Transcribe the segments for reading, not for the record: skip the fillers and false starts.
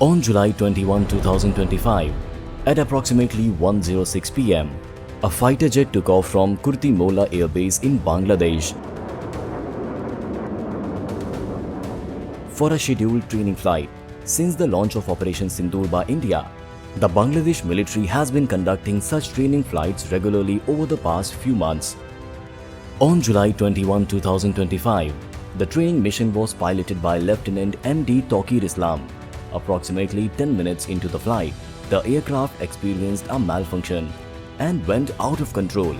On July 21, 2025, at approximately 1:06 p.m., a fighter jet took off from Kurmitola Air Base in Bangladesh for a scheduled training flight. Since the launch of Operation Sindoor by India, the Bangladesh military has been conducting such training flights regularly over the past few months. On July 21, 2025, the training mission was piloted by Lieutenant M.D. Tawqir Islam. Approximately 10 minutes into the flight, the aircraft experienced a malfunction and went out of control.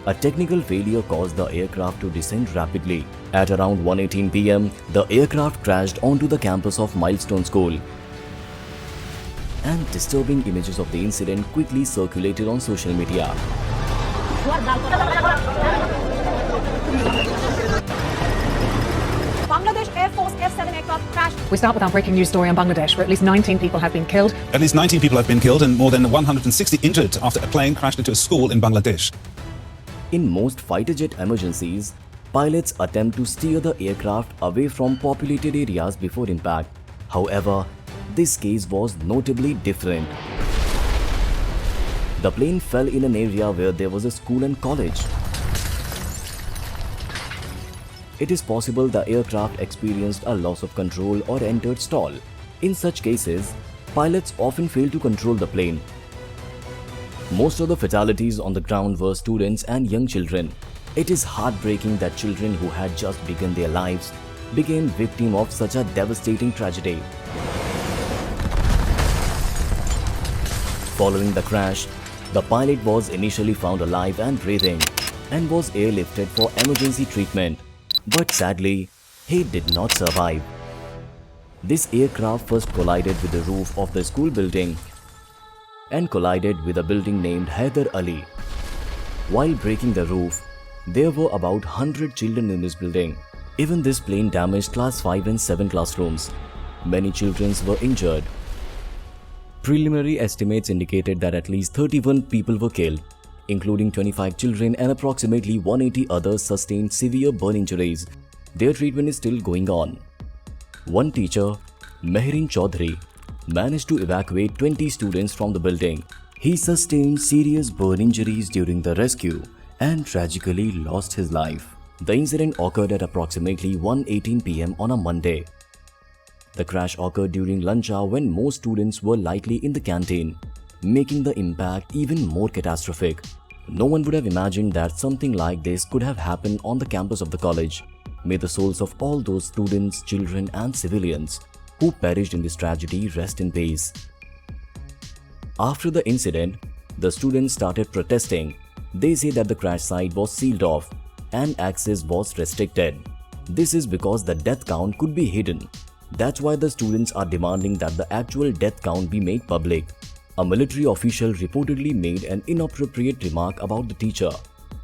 A technical failure caused the aircraft to descend rapidly. At around 1:18 p.m., the aircraft crashed onto the campus of Milestone College, and disturbing images of the incident quickly circulated on social media. Bangladesh Air Force F-7 aircraft crashed. We start with our breaking news story on Bangladesh, where at least 19 people have been killed. At least 19 people have been killed and more than 160 injured after a plane crashed into a school in Bangladesh. In most fighter jet emergencies, pilots attempt to steer the aircraft away from populated areas before impact. However, this case was notably different. The plane fell in an area where there was a school and college. It is possible the aircraft experienced a loss of control or entered stall. In such cases, pilots often fail to control the plane. Most of the fatalities on the ground were students and young children. It is heartbreaking that children who had just begun their lives became victims of such a devastating tragedy. Following the crash, the pilot was initially found alive and breathing and was airlifted for emergency treatment. But sadly, he did not survive. This aircraft first collided with the roof of the school building and collided with a building named Hyder Ali. While breaking the roof, there were about 100 children in this building. Even this plane damaged class 5 and 7 classrooms. Many children were injured. Preliminary estimates indicated that at least 31 people were killed, including 25 children, and approximately 180 others sustained severe burn injuries. Their treatment is still going on. One teacher, Mehrin Chaudhary, managed to evacuate 20 students from the building. He sustained serious burn injuries during the rescue and tragically lost his life. The incident occurred at approximately 1:18 p.m. on a Monday. The crash occurred during lunch hour when most students were likely in the canteen, making the impact even more catastrophic. No one would have imagined that something like this could have happened on the campus of the college. May the souls of all those students, children and civilians who perished in this tragedy rest in peace. After the incident, the students started protesting. They say that the crash site was sealed off and access was restricted. This is because the death count could be hidden. That's why the students are demanding that the actual death count be made public. A military official reportedly made an inappropriate remark about the teacher,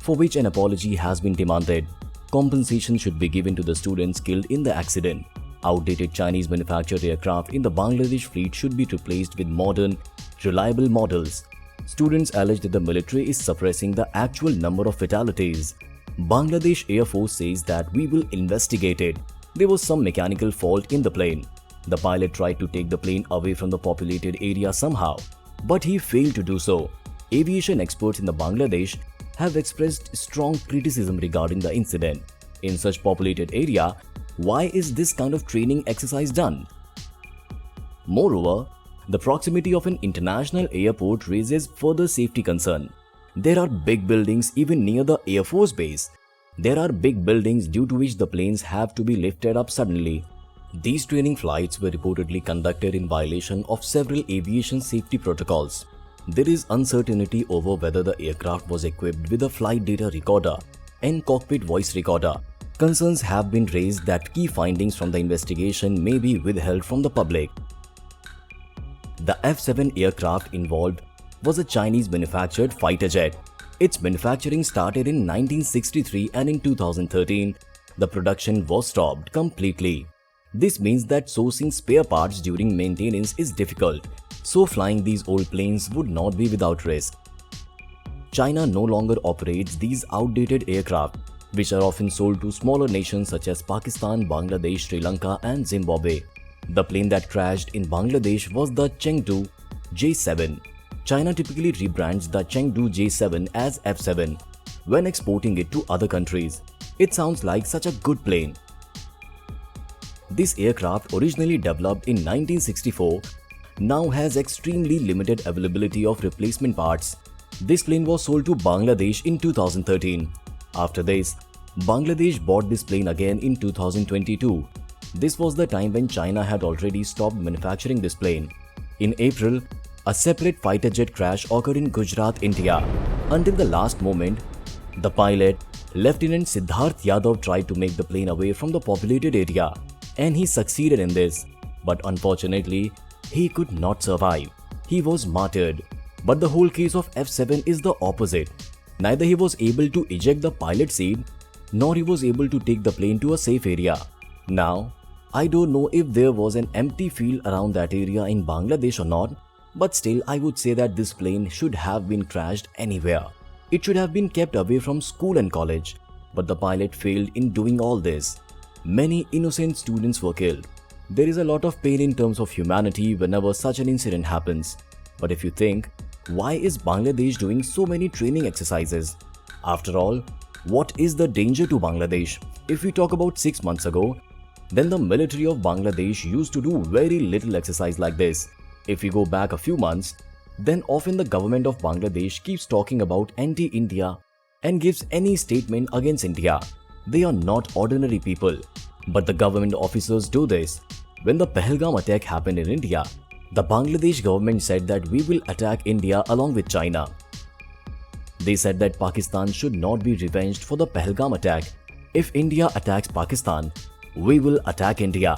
for which an apology has been demanded. Compensation should be given to the students killed in the accident. Outdated Chinese manufactured aircraft in the Bangladesh fleet should be replaced with modern, reliable models. Students allege that the military is suppressing the actual number of fatalities. Bangladesh Air Force says that we will investigate it. There was some mechanical fault in the plane. The pilot tried to take the plane away from the populated area somehow, but he failed to do so. Aviation experts in the Bangladesh have expressed strong criticism regarding the incident. In such populated area, why is this kind of training exercise done? Moreover, the proximity of an international airport raises further safety concern. There are big buildings even near the Air Force base. There are big buildings due to which the planes have to be lifted up suddenly. These training flights were reportedly conducted in violation of several aviation safety protocols. There is uncertainty over whether the aircraft was equipped with a flight data recorder and cockpit voice recorder. Concerns have been raised that key findings from the investigation may be withheld from the public. The F-7 aircraft involved was a Chinese-manufactured fighter jet. Its manufacturing started in 1963 and in 2013, the production was stopped completely. This means that sourcing spare parts during maintenance is difficult, so flying these old planes would not be without risk. China no longer operates these outdated aircraft, which are often sold to smaller nations such as Pakistan, Bangladesh, Sri Lanka and Zimbabwe. The plane that crashed in Bangladesh was the Chengdu J-7. China typically rebrands the Chengdu J-7 as F-7 when exporting it to other countries. It sounds like such a good plane. This aircraft, originally developed in 1964, now has extremely limited availability of replacement parts. This plane was sold to Bangladesh in 2013. After this, Bangladesh bought this plane again in 2022. This was the time when China had already stopped manufacturing this plane. In April, a separate fighter jet crash occurred in Gujarat, India. Until the last moment, the pilot, Lieutenant Siddharth Yadav, tried to make the plane away from the populated area, and he succeeded in this. But unfortunately, he could not survive. He was martyred. But the whole case of F-7 is the opposite. Neither he was able to eject the pilot seat, nor he was able to take the plane to a safe area. Now, I don't know if there was an empty field around that area in Bangladesh or not, but still I would say that this plane should have been crashed anywhere. It should have been kept away from school and college, but the pilot failed in doing all this. Many innocent students were killed. There is a lot of pain in terms of humanity whenever such an incident happens. But if you think, why is Bangladesh doing so many training exercises? After all, what is the danger to Bangladesh? If we talk about 6 months ago, then the military of Bangladesh used to do very little exercise like this. If we go back a few months, then often the government of Bangladesh keeps talking about anti-India and gives any statement against India. They are not ordinary people. But the government officers do this. When the Pahalgam attack happened in India, the Bangladesh government said that we will attack India along with China. They said that Pakistan should not be revenged for the Pahalgam attack. If India attacks Pakistan, we will attack India.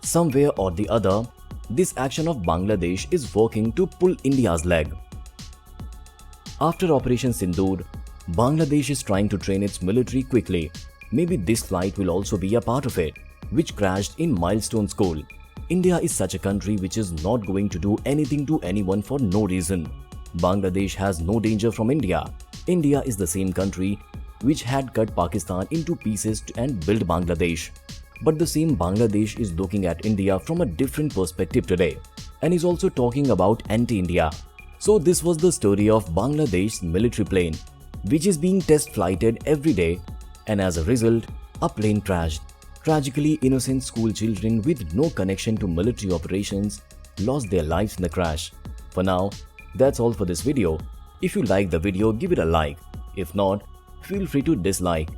Somewhere or the other, this action of Bangladesh is working to pull India's leg. After Operation Sindoor, Bangladesh is trying to train its military quickly. Maybe this flight will also be a part of it, which crashed in Milestone School. India is such a country which is not going to do anything to anyone for no reason. Bangladesh has no danger from India. India is the same country which had cut Pakistan into pieces and built Bangladesh. But the same Bangladesh is looking at India from a different perspective today and is also talking about anti-India. So this was the story of Bangladesh's military plane, which is being test flighted every day, and as a result, a plane crashed. Tragically, innocent school children with no connection to military operations lost their lives in the crash. For now, that's all for this video. If you like the video, give it a like. If not, feel free to dislike.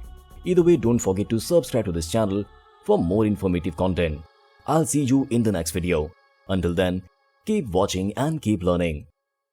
Either way, don't forget to subscribe to this channel for more informative content. I'll see you in the next video. Until then, keep watching and keep learning.